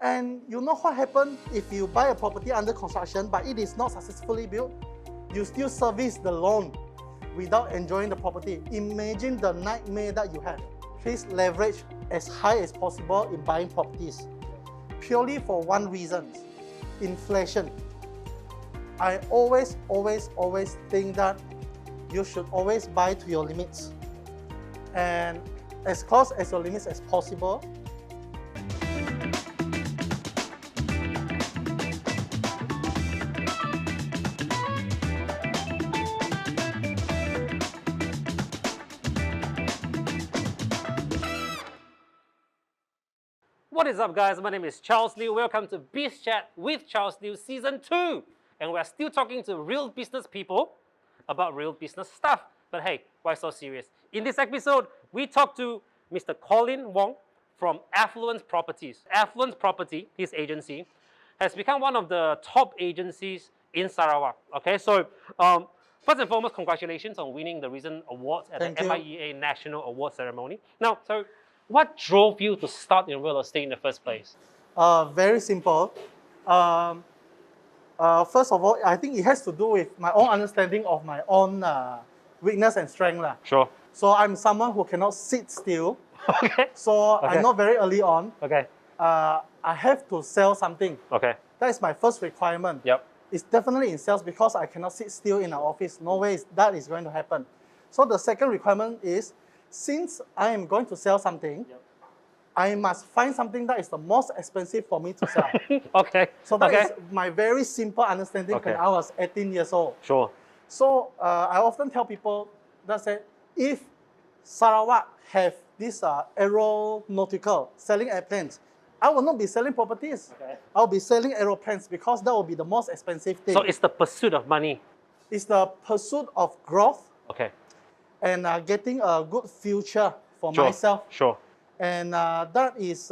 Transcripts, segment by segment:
And you know what happens if you buy a property under construction but it is not successfully built? You still service the loan without enjoying the property. Imagine the nightmare that you have. Please leverage as high as possible in buying properties. Purely for one reason, inflation. I always think that you should always buy to your limits and as close as your limits as possible. What is up, guys? My name is Charles Liew. Welcome to Biz Chat with Charles Liew Season 2. And we're still talking to real business people about real business stuff. But hey, why so serious? In this episode, we talk to Mr. Colin Wong from Affluence Properties. Affluence Property, his agency, has become one of the top agencies in Sarawak. Okay, so first and foremost, congratulations on winning the recent awards at the MIEA National Award Ceremony. Now, so what drove you to start in real estate in the first place? Very simple. First of all, I think it has to do with my own understanding of my own weakness and strength. Sure. So I'm someone who cannot sit still. Okay. So I know very early on, Okay. I have to sell something. Okay. That is my first requirement. Yep. It's definitely in sales because I cannot sit still in an office. No way that is going to happen. So the second requirement is, since I am going to sell something, I must find something that is the most expensive for me to sell. Okay. So that is my very simple understanding when I was 18 years old. Sure. So I often tell people that say, if Sarawak have this aeronautical selling airplanes, I will not be selling properties. Okay. I'll be selling aeroplanes because that will be the most expensive thing. So it's the pursuit of money. It's the pursuit of growth. Okay. And getting a good future for myself. Sure. And that is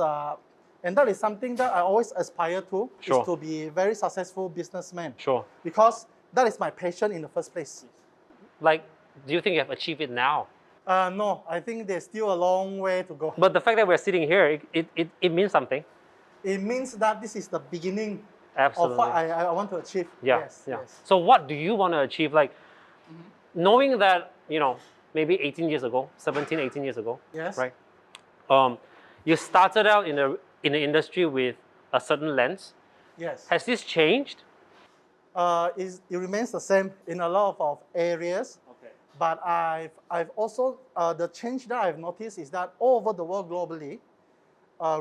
something that I always aspire to, is to be a very successful businessman. Sure. Because that is my passion in the first place. Like, do you think you have achieved it now? No, I think there's still a long way to go. But the fact that we're sitting here, it means something. It means that this is the beginning Absolutely. of what I want to achieve. Yeah. Yes, yeah. Yes. So what do you want to achieve? Like, knowing that, maybe 18 years ago, 17, 18 years ago, yes. Right? You started out in the industry with a certain lens. Yes. Has this changed? It remains the same in a lot of areas. Okay. But I've also, the change that I've noticed is that all over the world globally,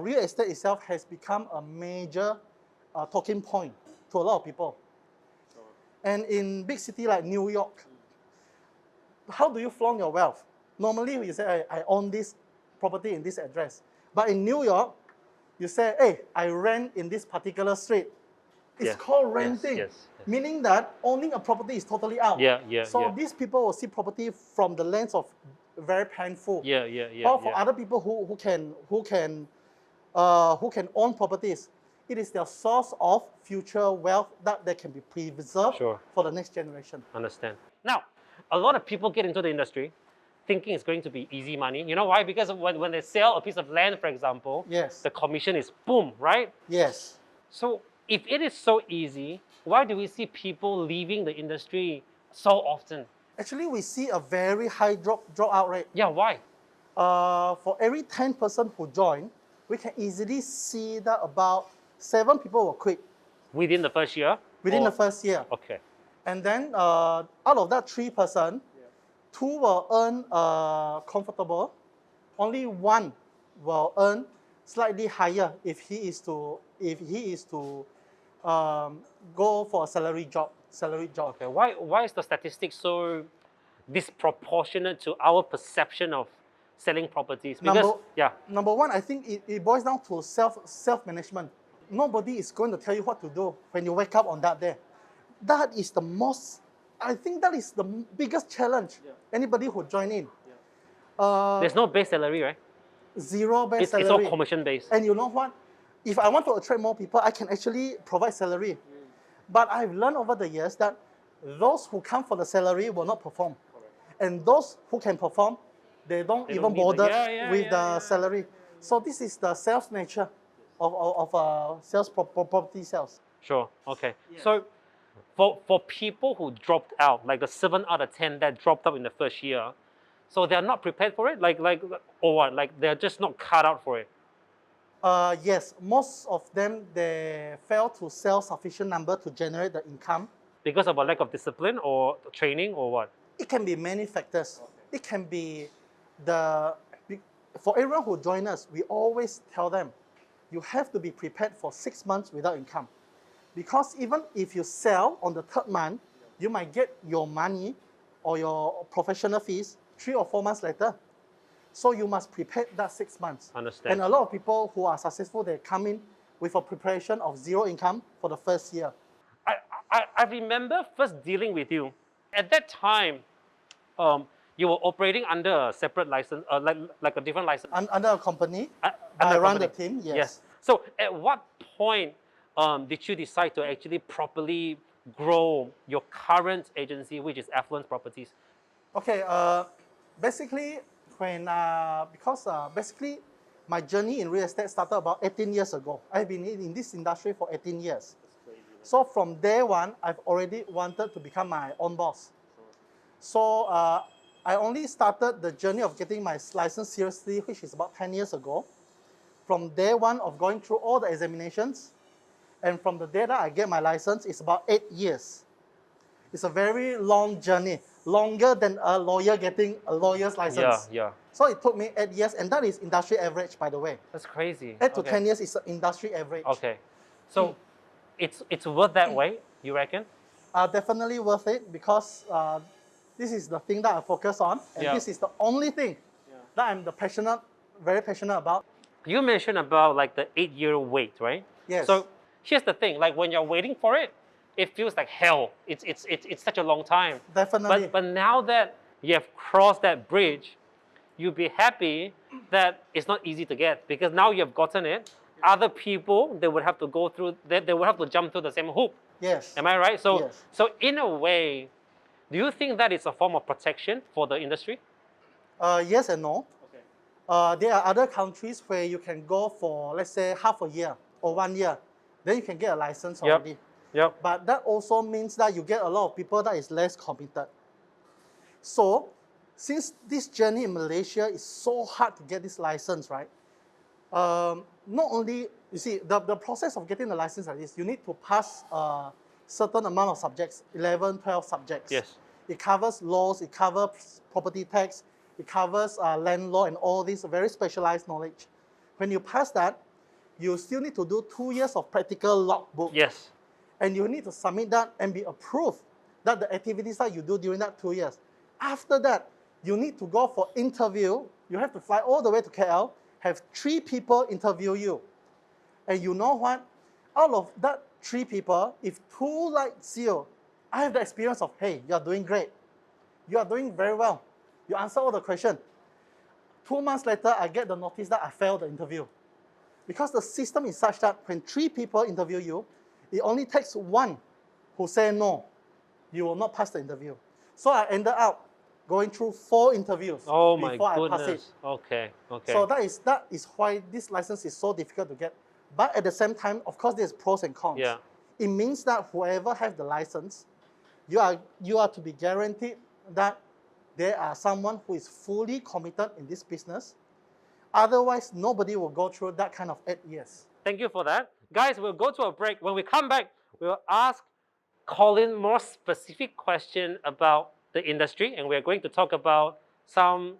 real estate itself has become a major talking point to a lot of people. Sure. And in big city like New York, how do you flaunt your wealth? Normally you say, I own this property in this address. But in New York, you say, hey, I rent in this particular street. It's called renting, yes. Meaning that owning a property is totally out. So these people will see property from the lens of very painful. Or for other people who can own properties, it is their source of future wealth that they can be preserved for the next generation. Understand. Now, a lot of people get into the industry thinking it's going to be easy money. You know why? Because when they sell a piece of land, for example, the commission is boom, right? Yes. So if it is so easy, why do we see people leaving the industry so often? Actually, we see a very high dropout rate. Yeah, why? For every 10 person who join, we can easily see that about 7 people will quit. Within the first year? Within the first year. Okay. And then out of that 3 person, 2 will earn comfortable. Only 1 will earn slightly higher if he is to go for a salary job. Okay. Why is the statistics so disproportionate to our perception of selling properties? Because number 1, I think it boils down to self-management. Nobody is going to tell you what to do when you wake up on that day. That is the most, I think that is the biggest challenge. Anybody who join in. There's no base salary, right? Zero base salary. It's all commission based. And you know what? If I want to attract more people, I can actually provide salary. But I've learned over the years that those who come for the salary will not perform. And those who can perform, they don't even bother with the salary. So this is the sales nature. of sales property sales. Sure. Okay. Yes. So for people who dropped out, like the 7 out of 10 that dropped out in the first year, so they're not prepared for it, like or what? Like they're just not cut out for it. Yes, most of them they fail to sell sufficient number to generate the income. Because of a lack of discipline or training or what? It can be many factors. It can be the for everyone who join us, we always tell them you have to be prepared for 6 months without income. Because even if you sell on the 3rd month, you might get your money or your professional fees 3 or 4 months later. So you must prepare that 6 months. Understand. And a lot of people who are successful, they come in with a preparation of 0 income for the first year. I remember first dealing with you. At that time, you were operating under a separate license, like a different license. Under a company, Under I a run the company. team, yes. So at what point did you decide to actually properly grow your current agency, which is Affluence Properties? Okay, basically, basically my journey in real estate started about 18 years ago. I've been in this industry for 18 years. So from day one, I've already wanted to become my own boss. So I only started the journey of getting my license seriously, which is about 10 years ago. From day one of going through all the examinations, and from the day that I get my license, it's about 8 years. It's a very long journey, longer than a lawyer getting a lawyer's license. Yeah. So it took me 8 years, and that is industry average, by the way. That's crazy. 8 to 10 years is industry average. Okay. So it's worth that way, you reckon? Definitely worth it because this is the thing that I focus on, and this is the only thing that I'm very passionate about. You mentioned about like the 8-year wait, right? Yes. So here's the thing: like when you're waiting for it, it feels like hell. It's such a long time. Definitely. But now that you have crossed that bridge, you'll be happy that it's not easy to get because now you have gotten it. Other people, they would have to go through, they would have to jump through the same hoop. Yes. Am I right? So, Yes. so in a way, do you think that is a form of protection for the industry? Yes and no. Okay. There are other countries where you can go for, let's say, half a year or 1 year. Then you can get a license already. Yep. But that also means that you get a lot of people that is less committed. So, since this journey in Malaysia is so hard to get this license, right? Not only, you see, the process of getting the license like this, you need to pass a certain amount of subjects, 11, 12 subjects. Yes. It covers laws, it covers property tax, it covers land law and all this very specialized knowledge. When you pass that, you still need to do 2 years of practical logbook. Yes. And you need to submit that and be approved that the activities that you do during that 2 years. After that, you need to go for interview. You have to fly all the way to KL, have 3 people interview you. And you know what? Out of that 3 people, if 2 like you, I have the experience of, hey, you are doing great. You are doing very well. You answer all the questions. 2 months later, I get the notice that I failed the interview. Because the system is such that when 3 people interview you, it only takes 1 who say no. You will not pass the interview. So I ended up going through 4 interviews before I pass it. Okay. So that is why this license is so difficult to get. But at the same time, of course, there's pros and cons. Yeah. It means that whoever has the license, you are to be guaranteed that there are someone who is fully committed in this business. Otherwise, nobody will go through that kind of 8 years. Thank you for that. Guys, we'll go to a break. When we come back, we'll ask Colin more specific question about the industry, and we're going to talk about some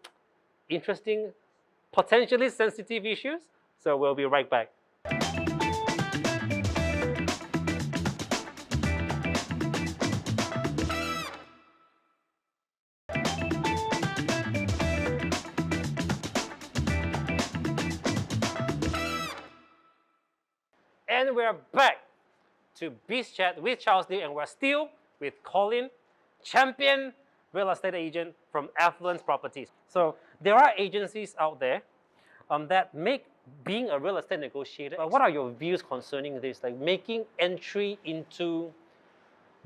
interesting, potentially sensitive issues. So we'll be right back. And we're back to BIZ Chat with Charles Liew, and we're still with Colin, champion real estate agent from Affluence Properties. So there are agencies out there that make being a real estate negotiator. What are your views concerning this? Like making entry into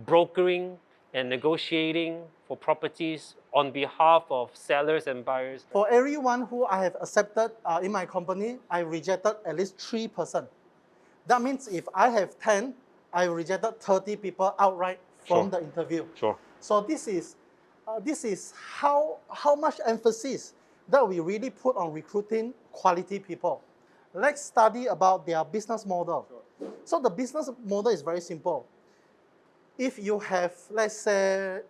brokering and negotiating for properties on behalf of sellers and buyers? For everyone who I have accepted in my company, I rejected at least 3%. That means if I have 10, I rejected 30 people outright from the interview. Sure. So this is how much emphasis that we really put on recruiting quality people. Let's study about their business model. So the business model is very simple. If you have, let's say,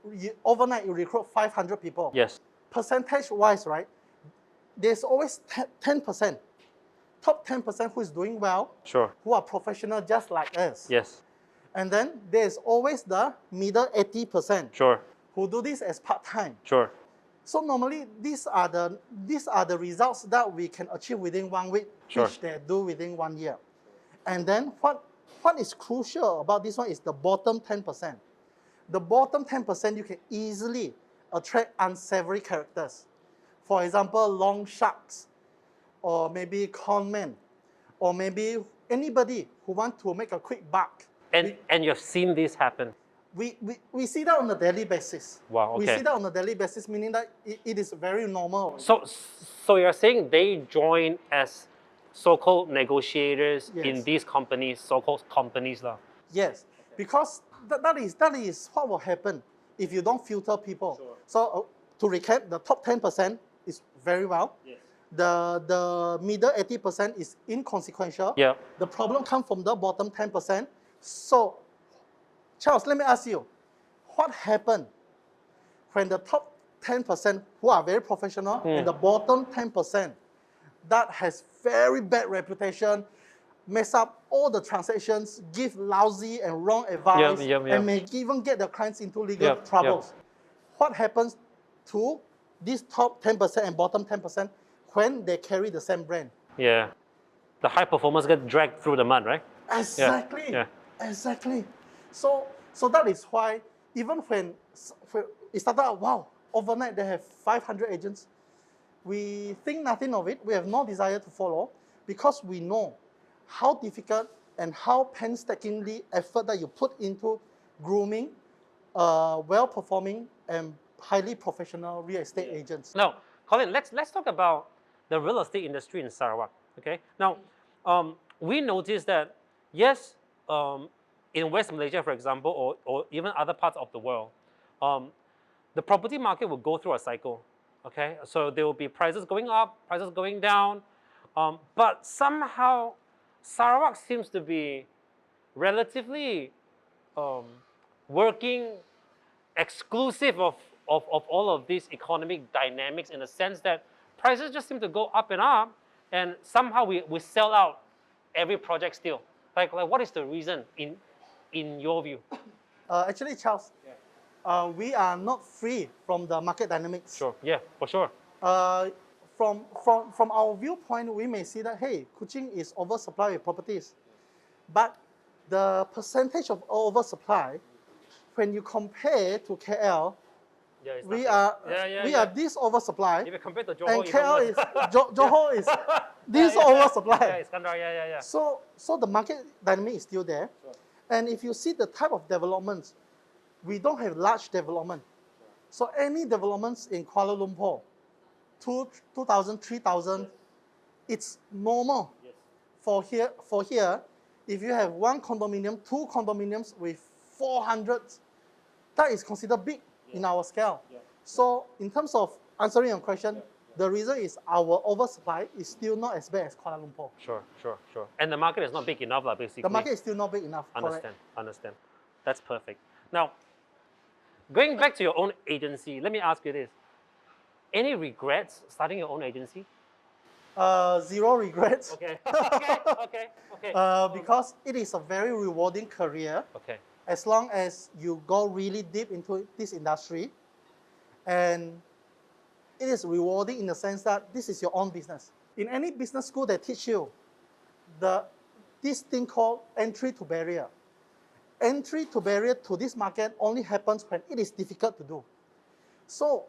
overnight you recruit 500 people. Yes. Percentage-wise, right? There's always 10%. Top 10% who is doing well, Sure. who are professional just like us. Yes. And then there's always the middle 80% Sure. who do this as part-time. Sure. So normally these are the results that we can achieve within 1 week, Sure. which they do within 1 year. And then what is crucial about this one is the bottom 10%. The bottom 10% you can easily attract unsavory characters. For example, long sharks, or maybe con men, or maybe anybody who want to make a quick buck. And you've seen this happen. We see that on a daily basis. Wow, We okay. see that on a daily basis, meaning that it is very normal. So you're saying they join as so-called negotiators in Yes. these companies, so-called companies lah. Yes, because that is what will happen if you don't filter people. Sure. So to recap, the top 10% is very well. Yes. The middle 80% is inconsequential. Yeah. The problem comes from the bottom 10%. So, Charles, let me ask you, what happened when the top 10% who are very professional and the bottom 10% that has very bad reputation, mess up all the transactions, give lousy and wrong advice, and may even get the clients into legal troubles? What happens to these top 10% and bottom 10% when they carry the same brand? Yeah. The high performers get dragged through the mud, right? Exactly. Yeah. Exactly. So that is why even when it started out, wow, overnight they have 500 agents, we think nothing of it. We have no desire to follow because we know how difficult and how painstakingly effort that you put into grooming well-performing and highly professional real estate agents. Now, Colin, let's talk about the real estate industry in Sarawak. Okay. Now, we noticed that yes, in West Malaysia, for example, or even other parts of the world, the property market will go through a cycle. Okay, so there will be prices going up, prices going down, but somehow Sarawak seems to be relatively working exclusive of all of these economic dynamics, in the sense that prices just seem to go up and up, and somehow we sell out every project still. Like what is the reason in your view? Actually, Charles, we are not free from the market dynamics. Sure, yeah, for sure. From our viewpoint, we may see that, hey, Kuching is oversupplied with properties. But the percentage of oversupply, when you compare to KL, we are this oversupply, if you compare to Johor, and KL is Johor is this oversupply. Yeah. So the market dynamic is still there. Sure. And if you see the type of developments, we don't have large development. So any developments in Kuala Lumpur, 2,000, 3,000, it's normal. Yes. For here, if you have one condominium, 2 condominiums with 400, that is considered big in our scale. Yeah. So in terms of answering your question, the reason is our oversupply is still not as bad as Kuala Lumpur. Sure. And the market is not big enough, basically. The market is still not big enough. Understand. That's perfect. Now, going back to your own agency, let me ask you this. Any regrets starting your own agency? Zero regrets. Okay. Because it is a very rewarding career. Okay. As long as you go really deep into this industry, and it is rewarding in the sense that this is your own business. In any business school, they teach you this thing called entry to barrier. Entry to barrier to this market only happens when it is difficult to do. So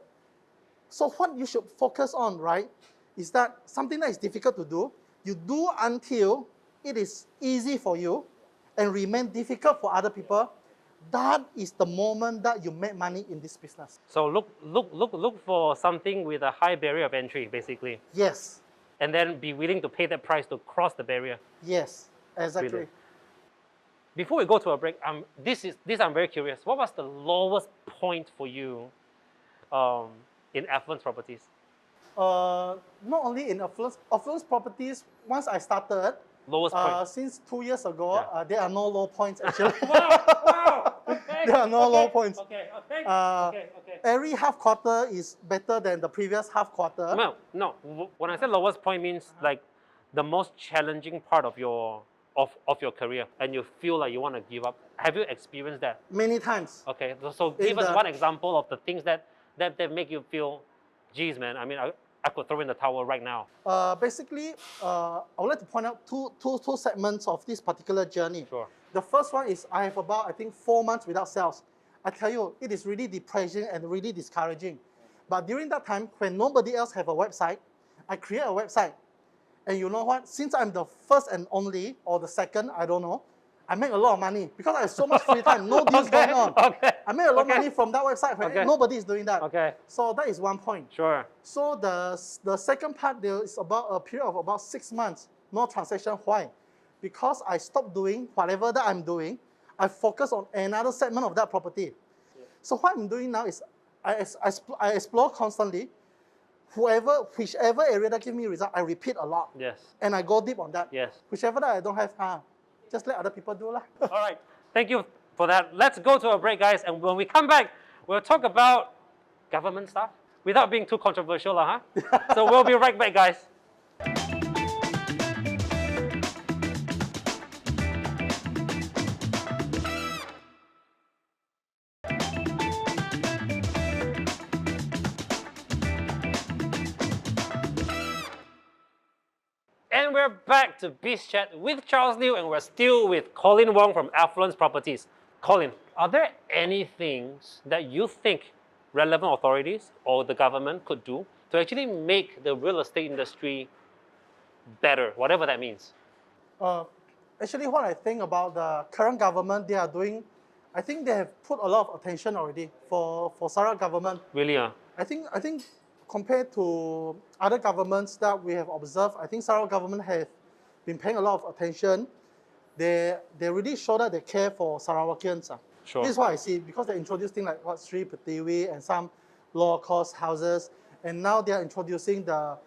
what you should focus on, right, is that something that is difficult to do, you do until it is easy for you and remain difficult for other people. That is the moment that you make money in this business. So look for something with a high barrier of entry, basically. Yes. And then be willing to pay that price to cross the barrier. Yes. Exactly. Brilliant. Before we go to a break, this I'm very curious. What was the lowest point for you in affluent properties? Not only in affluence properties, once I started, Lowest point. since 2 years ago, Yeah. there are no low points actually. Wow! Okay. There are no low points. Okay. Okay. Every half quarter is better than the previous half quarter. No. When I say lowest point means like the most challenging part of your career, and you feel like you want to give up. Have you experienced that? Many times. Okay. So give us the- one example of the things that make you feel, geez, man. I mean, I could throw in the towel right now. Basically, I would like to point out two segments of this particular journey. Sure. The first one is I have about, I think, 4 months without sales. I tell you, it is really depressing and really discouraging. But during that time, when nobody else have a website, I create a website. And you know what? Since I'm the first and only, or the second, I don't know, I make a lot of money because I have so much free time, no deals going on. Okay. I make a lot of money from that website when nobody is doing that. Okay. So that is one point. Sure. So the second part there is about a period of about 6 months, no transaction. Why? Because I stopped doing whatever that I'm doing. I focus on another segment of that property. Yeah. So what I'm doing now is I explore constantly. Whichever area that gives me result, I repeat a lot. Yes. And I go deep on that. Yes. Whichever that I don't have, just let other people do lah. All right. Thank you for that. Let's go to a break, guys. And when we come back, we'll talk about government stuff without being too controversial, huh? So we'll be right back, guys. And we're back to BIZ Chat with Charles Liew, and we're still with Colin Wong from Affluence Properties. Colin, are there any things that you think relevant authorities or the government could do to actually make the real estate industry better, whatever that means? Actually, what I think about the current government, they are doing, I think they have put a lot of attention already for Sarawak government. Really? I think compared to other governments that we have observed, I think Sarawak government have been paying a lot of attention. They really show that they care for Sarawakians. Sure. This is what I see, because they introduced things like Astro MYTV and some lower cost houses, and now they are introducing the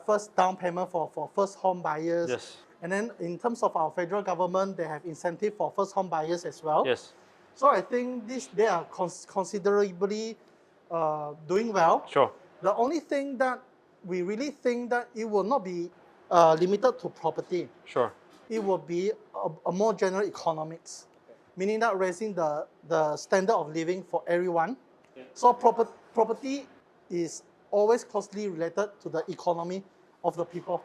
first down payment for first home buyers. Yes. And then in terms of our federal government, they have incentive for first home buyers as well. Yes. So I think they are considerably doing well. Sure. The only thing that we really think that it will not be limited to property. Sure. It will be a more general economics, meaning that raising the standard of living for everyone. Yeah. So property is always closely related to the economy of the people.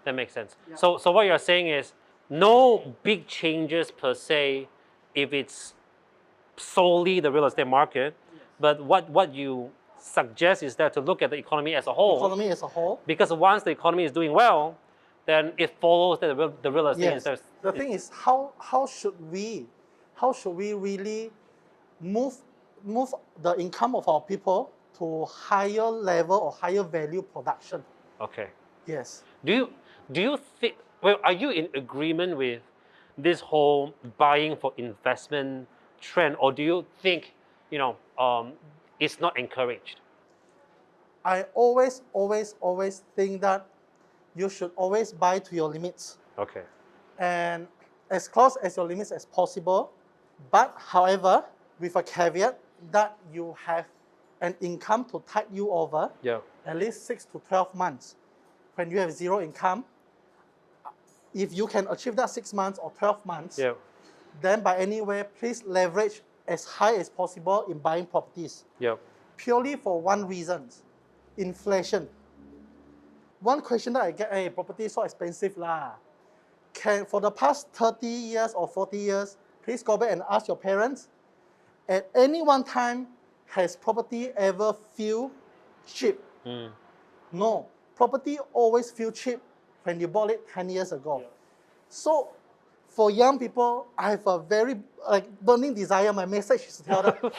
That makes sense. Yeah. So what you're saying is no big changes per se if it's solely the real estate market, yes. But what you suggest is that to look at the economy as a whole. Economy as a whole. Because once the economy is doing well, then it follows that the real estate yes. is. The thing is, how should we really move the income of our people to higher level or higher value production? Okay. Yes. Do you think? Well, are you in agreement with this whole buying for investment trend, or do you think it's not encouraged? I always think that you should always buy to your limits. Okay. And as close as your limits as possible, but however, with a caveat that you have an income to tide you over at least 6 to 12 months. When you have zero income, if you can achieve that 6 months or 12 months, then by any way, please leverage as high as possible in buying properties. Purely for one reason, inflation. One question that I get, hey, property is so expensive lah. For the past 30 years or 40 years, please go back and ask your parents, at any one time, has property ever feel cheap? No. Property always feel cheap when you bought it 10 years ago. So for young people, I have a very burning desire. My message is to tell them,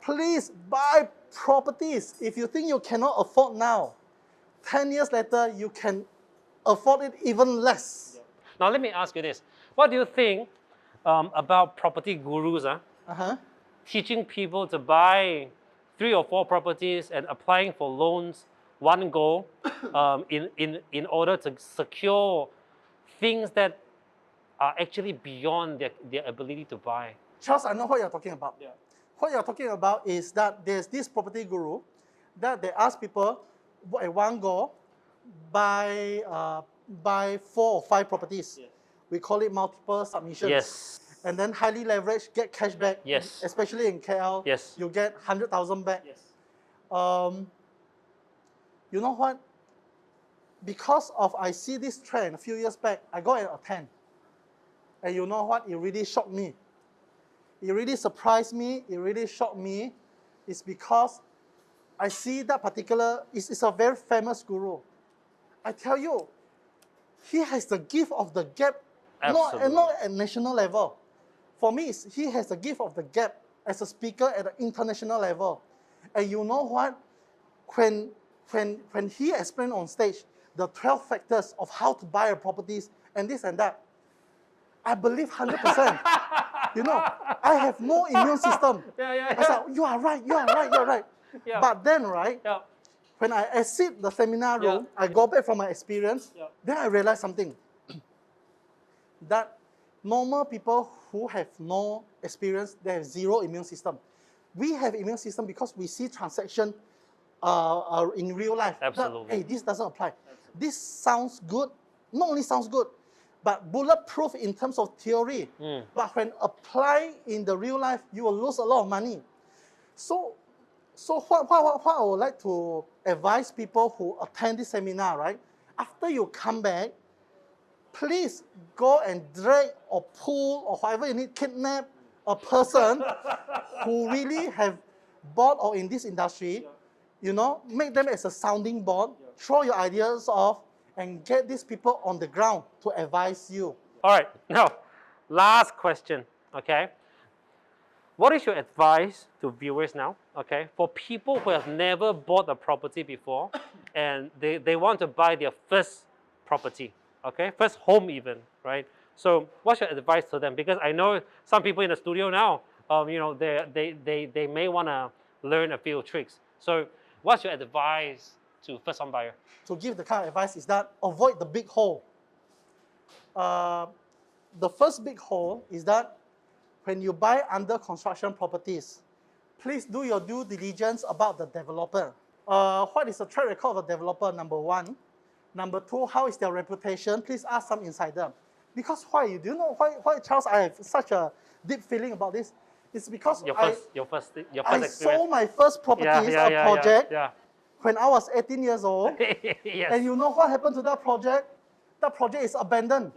please buy properties. If you think you cannot afford now, 10 years later, you can afford it even less. Now let me ask you this. What do you think about property gurus? Uh-huh. Teaching people to buy 3 or 4 properties and applying for loans one go in order to secure things that are actually beyond their ability to buy. Charles, I know what you're talking about. Yeah. What you're talking about is that there's this property guru that they ask people at one go buy 4 or 5 properties. Yes. We call it multiple submissions. Yes. And then highly leveraged, get cash back. Yes. Especially in KL, Yes. you get 100,000 back. Yes. You know what? Because of I see this trend a few years back, I go and attend. And you know what? It really shocked me. It really surprised me. It really shocked me. It's because I see that particular, it's a very famous guru. I tell you, he has the gift of the gap, not at national level. For me, he has the gift of the gap as a speaker at the international level. And you know what? When he explained on stage the 12 factors of how to buy a properties and this and that, I believe 100%. You know, I have no immune system. I said, you are right. Yeah. But then, right, Yeah. when I exit the seminar room, I go back from my experience, then I realize something. That normal people who have no experience, they have zero immune system. We have immune system because we see transaction in real life. Absolutely. That, hey, this doesn't apply. Absolutely. This sounds good. Not only sounds good, but bulletproof in terms of theory. But when applied in the real life, you will lose a lot of money. So what I would like to advise people who attend this seminar, right? After you come back, please go and drag or pull or whatever you need, kidnap a person who really have bought or in this industry, you know, make them as a sounding board, throw your ideas off, and get these people on the ground to advise you. All right, now, last question, okay? What is your advice to viewers now, okay? For people who have never bought a property before and they want to buy their first property, okay? First home even, right? So what's your advice to them? Because I know some people in the studio now, you know, they may want to learn a few tricks. So what's your advice to first home buyer? To give the kind of advice is that avoid the big hole. The first big hole is that when you buy under construction properties, please do your due diligence about the developer. What is the track record of the developer, number 1? Number 2, how is their reputation? Please ask some insider. Because why? Do you know why, Charles, I have such a deep feeling about this? It's because your first I experience. sold my first properties, project, when I was 18 years old. Yes. And you know what happened to that project? That project is abandoned.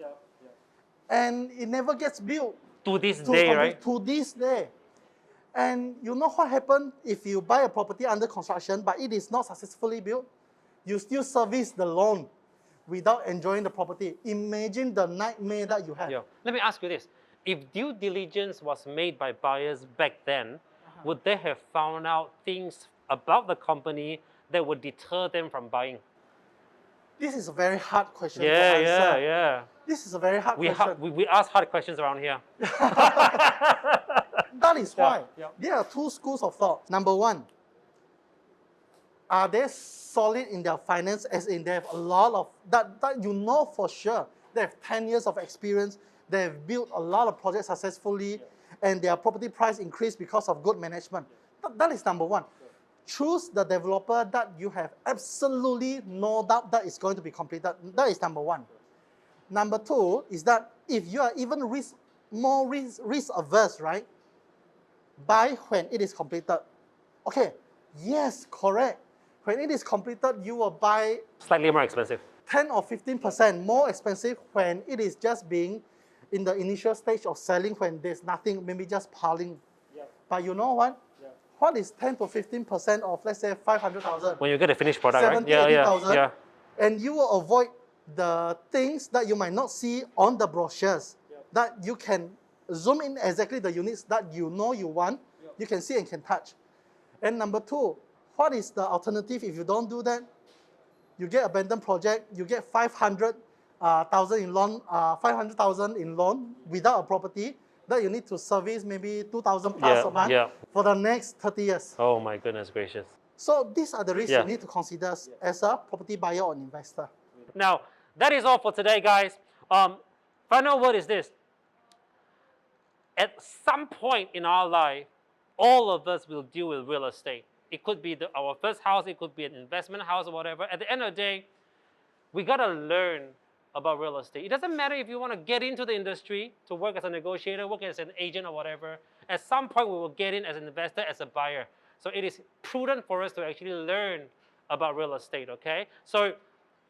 And it never gets built. To this day, right? To this day. And you know what happened if you buy a property under construction, but it is not successfully built? You still service the loan without enjoying the property. Imagine the nightmare that you have. Yeah. Let me ask you this. If due diligence was made by buyers back then, would they have found out things about the company that would deter them from buying? This is a very hard question to answer. Yeah. This is a very hard question. We ask hard questions around here. That is why there are 2 schools of thought. Number 1, are they solid in their finance, as in they have a lot of, that you know for sure, they have 10 years of experience, they have built a lot of projects successfully, and their property price increased because of good management. That is number 1. Choose the developer that you have absolutely no doubt that is going to be completed. That is number 1. Number 2 is that if you are even more risk averse, right? Buy when it is completed. Okay, yes, correct. When it is completed, you will buy Slightly more expensive. 10 or 15% more expensive when it is just being in the initial stage of selling, when there's nothing, maybe just piling. But you know what? What is 10 to 15% of, let's say, 500,000? When you get a finished product, 70, right? 80,000. And you will avoid the things that you might not see on the brochures, that you can zoom in exactly the units that you know you want, you can see and can touch. And number 2, what is the alternative if you don't do that? You get abandoned project, you get 500 thousand in loan, 500,000 in loan without a property, that you need to service maybe 2,000 plus a month for the next 30 years. Oh my goodness gracious. So these are the risks Yeah. you need to consider as a property buyer or investor. Now, that is all for today, guys. Final word is this. At some point in our life, all of us will deal with real estate. It could be our first house, it could be an investment house or whatever. At the end of the day, we gotta learn about real estate. It doesn't matter if you want to get into the industry to work as a negotiator, work as an agent or whatever. At some point, we will get in as an investor, as a buyer. So it is prudent for us to actually learn about real estate, okay? So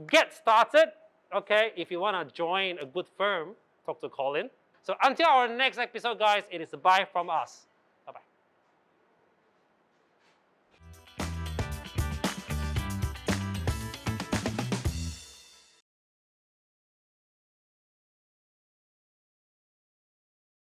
get started, okay? If you want to join a good firm, talk to Colin. So until our next episode, guys, it is a bye from us.